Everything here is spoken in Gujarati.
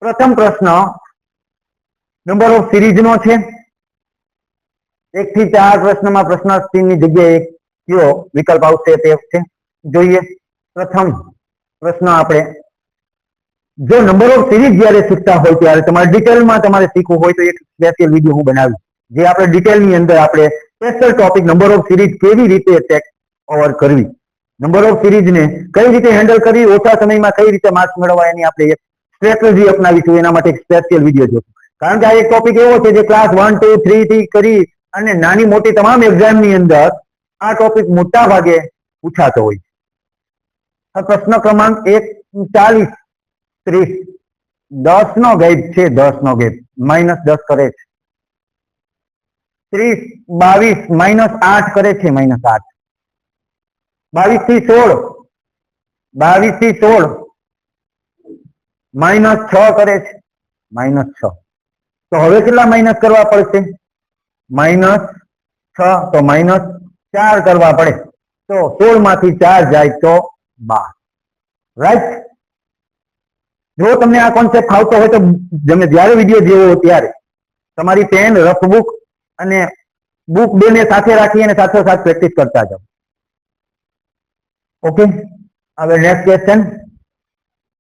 પ્રથમ પ્રશ્ન નંબર ઓફ સિરીઝ નો છે. 1 થી 4 પ્રશ્નમાં પ્રશ્ન ની જગ્યાએ કયો વિકલ્પ આવશે તે છે જોઈએ. પ્રથમ પ્રશ્ન આપણે જો નંબર ઓફ સિરીઝ જ્યારે શીખતા હોય ત્યારે તમારે ડિટેલમાં તમારે શીખવું હોય તો એક સ્પેશિયલ વિડીયો હું બનાવી, જે આપણે ડિટેલની અંદર આપણે special topic number of series કેવી રીતે ટેક ઓવર કરવી, નંબર ઓફ સિરીઝને કઈ રીતે હેન્ડલ કરવી, ઓછા સમયમાં કઈ રીતે માર્ક્સ મેળવવા, એની આપણે એક સ્ટ્રેટેજી અપનાવીશું. એના માટે એક સ્પેશિયલ વિડીયો જોશું, કારણ કે આ એક ટોપિક એવો છે જે ક્લાસ 1, 2, 3 થી કરી અને નાની મોટી તમામ એક્ઝામની અંદર આ ટોપિક મોટા ભાગે પૂછાતો હોય છે. પ્રશ્ન ક્રમાંક 41, 30, 10 નો ગેપ છે, 10 નો ગેપ -10 કરે છે. 30, 22 -8 કરે છે, -8. 22 થી 16, 22 થી 16 -6 કરે છે, -6. તો હવે કેટલા માઇનસ કરવા પડશે? -6 તો -4 કરવા પડે. તો 16 માંથી 4 જાય તો 12. રાઈટ? જો તમને આ કોન્સેપ્ટ આવતો હોય તો તમે જ્યારે વિડીયો જોવો ત્યારે તમારી પેન, રફબુક અને બુક બેને સાથે રાખી અને સાથોસાથ પ્રેક્ટિસ કરતા જાઓ. ઓકે, હવે નેક્સ્ટ ક્વેશ્ચન.